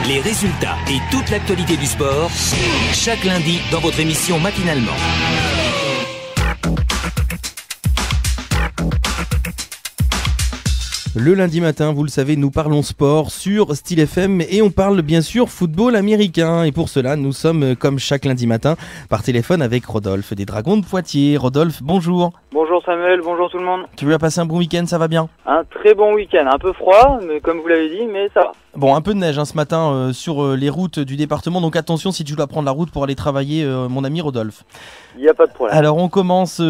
les résultats et toute l'actualité du sport, chaque lundi dans votre émission Matinalement. Le lundi matin, vous le savez, nous parlons sport sur Style FM et on parle bien sûr football américain. Et pour cela, nous sommes comme chaque lundi matin par téléphone avec Rodolphe des Dragons de Poitiers. Rodolphe, bonjour. Bonjour Samuel, bonjour tout le monde. Tu as passé un bon week-end, ça va bien? Un très bon week-end, un peu froid, mais comme vous l'avez dit, mais ça va. Bon, un peu de neige ce matin sur les routes du département, donc attention si tu dois prendre la route pour aller travailler, mon ami Rodolphe. Il n'y a pas de problème. Alors on commence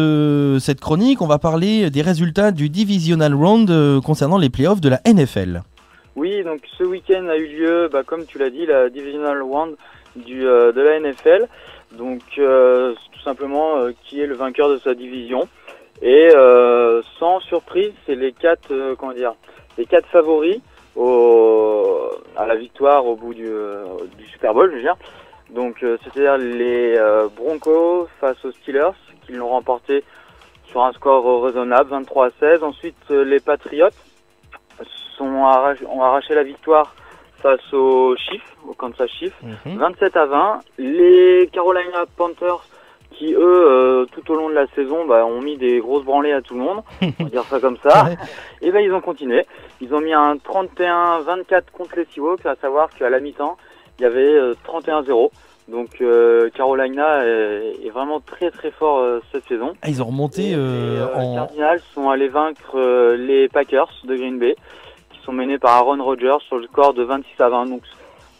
cette chronique, on va parler des résultats du Divisional Round concernant les playoffs de la NFL. Oui, donc ce week-end a eu lieu, comme tu l'as dit, la Divisional Round de la NFL. Donc tout simplement qui est le vainqueur de sa division. Et sans surprise, c'est les quatre favoris à la victoire au bout du Super Bowl, je veux dire. Donc c'est-à-dire les Broncos face aux Steelers qui l'ont remporté sur un score raisonnable, 23-16. Ensuite les Patriots ont arraché la victoire face aux Chiefs, au Kansas Chiefs, 27-20. Les Carolina Panthers qui eux tout au long de la saison ont mis des grosses branlées à tout le monde, on va dire ça comme ça. Ouais. Et ils ont continué. Ils ont mis un 31-24 contre les Seahawks, à savoir qu'à la mi-temps il y avait 31-0. Donc Carolina est vraiment très très fort cette saison. Ah, ils ont remonté Les Cardinals sont allés vaincre les Packers de Green Bay, qui sont menés par Aaron Rodgers sur le score de 26-20. Donc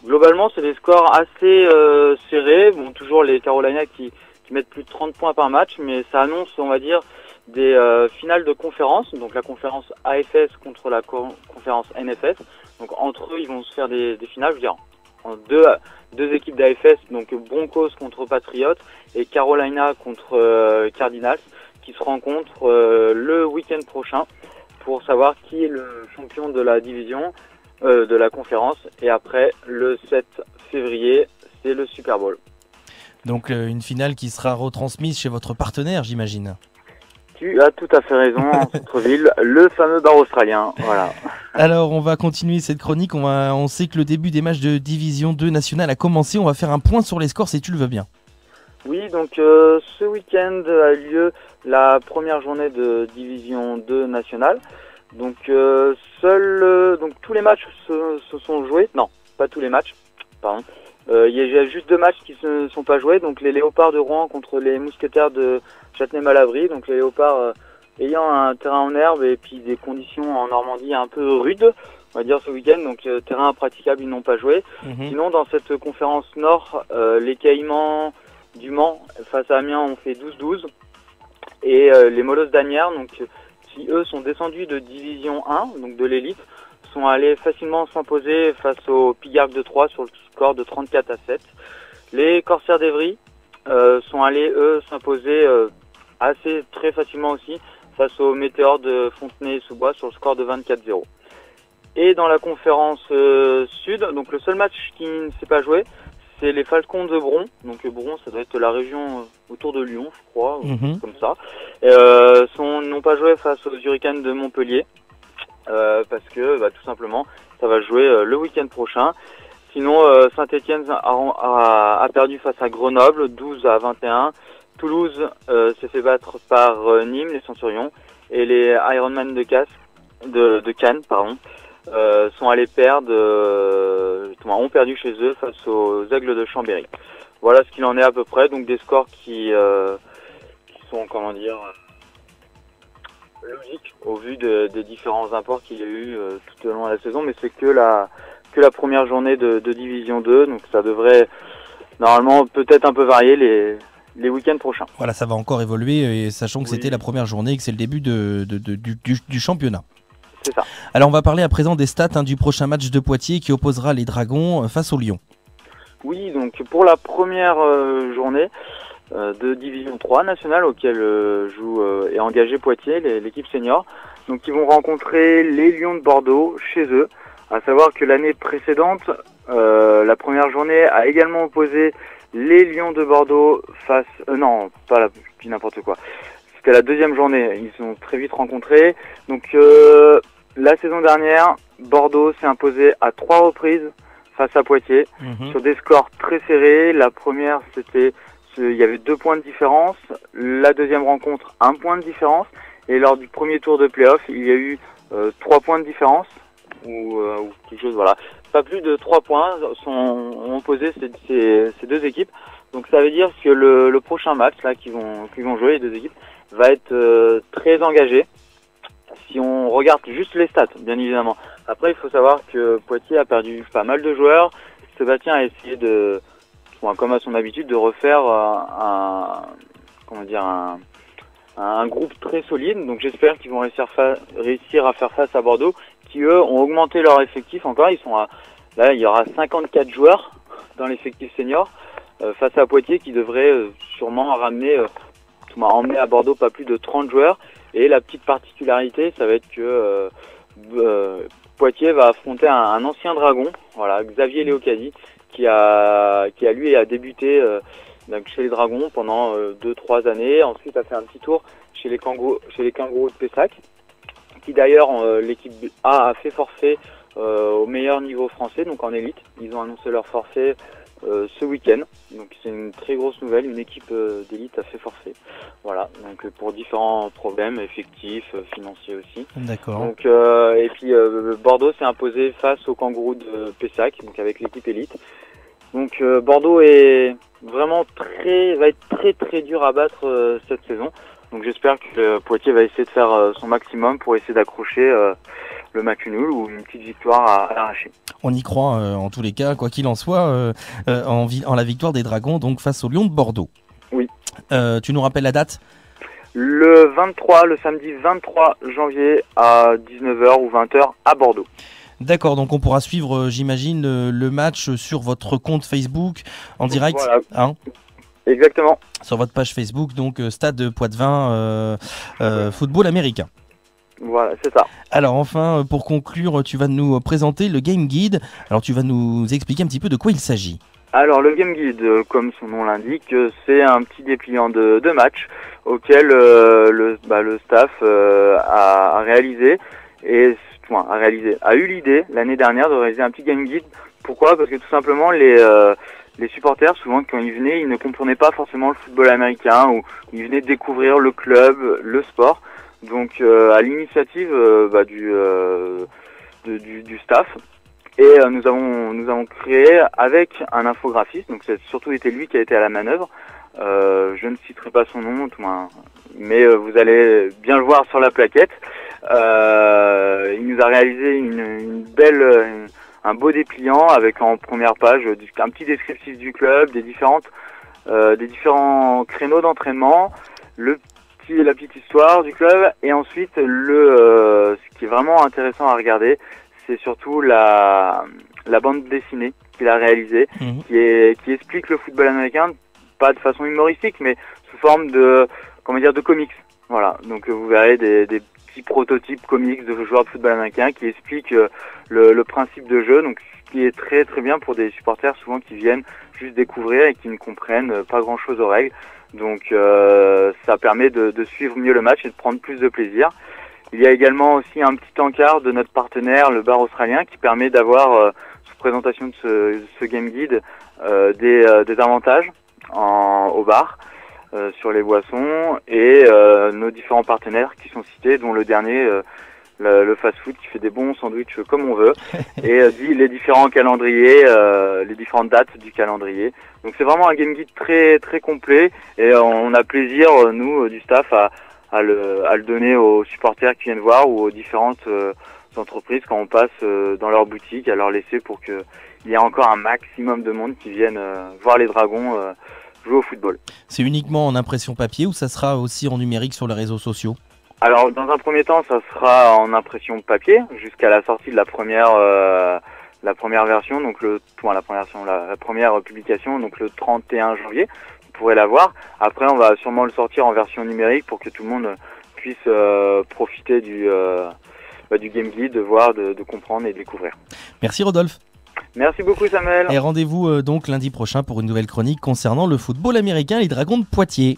globalement c'est des scores assez serrés. Bon, toujours les Carolina qui mettent plus de 30 points par match, mais ça annonce, on va dire, des finales de conférence. Donc la conférence AFS contre la conférence NFS. Donc entre eux ils vont se faire des finales, je veux dire, en deux équipes d'AFS, donc Broncos contre Patriots et Carolina contre Cardinals, qui se rencontrent le week-end prochain pour savoir qui est le champion de la division, de la conférence. Et après, le 7 février, c'est le Super Bowl. Donc une finale qui sera retransmise chez votre partenaire, j'imagine. Tu as tout à fait raison, en centre-ville, le fameux bar australien, voilà. Alors on va continuer cette chronique, on sait que le début des matchs de Division 2 nationale a commencé, on va faire un point sur les scores si tu le veux bien. Oui, donc ce week-end a eu lieu la première journée de Division 2 nationale. Donc donc tous les matchs se sont joués, non, pas tous les matchs, pardon. Il y a juste deux matchs qui ne sont pas joués, donc les Léopards de Rouen contre les Mousquetaires de Châtenay-Malabry. Donc les Léopards ayant un terrain en herbe et puis des conditions en Normandie un peu rudes, on va dire ce week-end, donc terrain impraticable, ils n'ont pas joué. Sinon dans cette conférence Nord, les Caïmans du Mans face à Amiens ont fait 12-12. Et les Molosses d'Asnières, donc qui eux sont descendus de Division 1, donc de l'élite, sont allés facilement s'imposer face aux Pigargues de Troyes sur le score de 34-7. Les Corsaires d'Evry sont allés eux s'imposer assez très facilement aussi face aux Météores de Fontenay-sous-Bois sur le score de 24-0. Et dans la conférence Sud, donc le seul match qui ne s'est pas joué, c'est les Falcons de Bron. Donc Bron, ça doit être la région autour de Lyon, je crois, comme ça. N'ont pas joué face aux Hurricanes de Montpellier. Parce que tout simplement ça va jouer le week-end prochain. Sinon Saint-Étienne a perdu face à Grenoble 12-21. Toulouse s'est fait battre par Nîmes, les Centurions, et les Ironman de Cannes sont allés ont perdu chez eux face aux Aigles de Chambéry. Voilà ce qu'il en est à peu près, donc des scores qui sont logique au vu des différents apports qu'il y a eu tout au long de la saison, mais c'est que la première journée de Division 2, donc ça devrait normalement peut-être un peu varier les week-ends prochains. Voilà, ça va encore évoluer, et sachant que c'était la première journée et que c'est le début du championnat. C'est ça. Alors on va parler à présent des stats du prochain match de Poitiers qui opposera les Dragons face au Lion. Oui, donc pour la première journée de Division 3 nationale auquel est engagé Poitiers, l'équipe senior. Donc ils vont rencontrer les Lions de Bordeaux chez eux. À savoir que l'année précédente, la première journée a également opposé les Lions de Bordeaux face... non, pas la... n'importe quoi. C'était la deuxième journée, ils sont très vite rencontrés. Donc la saison dernière, Bordeaux s'est imposé à 3 reprises face à Poitiers, sur des scores très serrés. La première, il y avait 2 points de différence. La deuxième rencontre, 1 point de différence. Et lors du premier tour de play-off, il y a eu 3 points de différence, ou quelque chose, voilà. Pas plus de 3 points ont opposé ces deux équipes. Donc ça veut dire que le prochain match là qu'ils vont jouer, les deux équipes, va être très engagé. Si on regarde juste les stats, bien évidemment. Après, il faut savoir que Poitiers a perdu pas mal de joueurs. Sébastien a essayé comme à son habitude, de refaire un groupe très solide. Donc j'espère qu'ils vont réussir à faire face à Bordeaux, qui eux ont augmenté leur effectif encore. Là, il y aura 54 joueurs dans l'effectif senior face à Poitiers, qui devrait sûrement emmener à Bordeaux pas plus de 30 joueurs. Et la petite particularité, ça va être que Poitiers va affronter un ancien dragon, voilà, Xavier Léocadi, qui a débuté chez les Dragons pendant 2-3 années. Ensuite a fait un petit tour chez les kangourous de Pessac, qui d'ailleurs l'équipe A a fait forfait au meilleur niveau français, donc en élite. Ils ont annoncé leur forfait ce week-end, donc c'est une très grosse nouvelle. Une équipe d'élite a fait forfait, voilà, donc pour différents problèmes effectifs, financiers aussi. D'accord. Donc et puis Bordeaux s'est imposé face aux kangourous de Pessac, donc avec l'équipe élite. Donc Bordeaux va être très très dur à battre cette saison. Donc j'espère que Poitiers va essayer de faire son maximum pour essayer d'accrocher le match nul ou une petite victoire à l'arracher. On y croit en tous les cas, quoi qu'il en soit, en la victoire des Dragons donc face au Lion de Bordeaux. Oui. Tu nous rappelles la date ? Le samedi 23 janvier à 19h ou 20h à Bordeaux. D'accord, donc on pourra suivre, j'imagine, le match sur votre compte Facebook en direct, voilà. Hein ? Exactement. Sur votre page Facebook, donc Stade Poitevin football américain. Voilà, c'est ça. Alors enfin, pour conclure, tu vas nous présenter le Game Guide. Alors tu vas nous expliquer un petit peu de quoi il s'agit. Alors le Game Guide, comme son nom l'indique, c'est un petit dépliant de match auquel le staff a réalisé a eu l'idée l'année dernière de réaliser un petit Game Guide. Pourquoi ? Parce que tout simplement les supporters, souvent quand ils venaient, ils ne comprenaient pas forcément le football américain, ou ils venaient découvrir le club, le sport. Donc à l'initiative du staff, et nous avons créé avec un infographiste, donc c'est surtout été lui qui a été à la manœuvre. Je ne citerai pas son nom, mais vous allez bien le voir sur la plaquette. Il nous a réalisé un beau dépliant avec en première page un petit descriptif du club, des différents créneaux d'entraînement, la petite histoire du club, et ensuite ce qui est vraiment intéressant à regarder, c'est surtout la bande dessinée qu'il a réalisée, qui explique le football américain, pas de façon humoristique, mais sous forme de comics. Voilà, donc vous verrez des petits prototypes comics de joueurs de football américain qui expliquent le principe de jeu, donc ce qui est très très bien pour des supporters souvent qui viennent juste découvrir et qui ne comprennent pas grand chose aux règles. Donc ça permet de suivre mieux le match et de prendre plus de plaisir. Il y a également aussi un petit encart de notre partenaire, le bar australien, qui permet d'avoir, sous présentation de ce Game Guide, des avantages au bar, sur les boissons, et nos différents partenaires qui sont cités, dont le dernier, le fast-food, qui fait des bons sandwichs comme on veut, et dit les différents calendriers, les différentes dates du calendrier. Donc c'est vraiment un Game Guide très très complet, et on a plaisir, nous, du staff, à le donner aux supporters qui viennent voir, ou aux différentes entreprises quand on passe dans leur boutique, à leur laisser pour qu'il y ait encore un maximum de monde qui viennent voir les Dragons jouer au football. C'est uniquement en impression papier, ou ça sera aussi en numérique sur les réseaux sociaux ? Alors dans un premier temps, ça sera en impression papier jusqu'à la sortie de la première version, donc la première publication, donc le 31 janvier. Vous pourrez la voir. Après, on va sûrement le sortir en version numérique pour que tout le monde puisse profiter du Game Guide, de voir, de comprendre et de découvrir. Merci Rodolphe. Merci beaucoup Samuel. Et rendez-vous donc lundi prochain pour une nouvelle chronique concernant le football américain, les Dragons de Poitiers.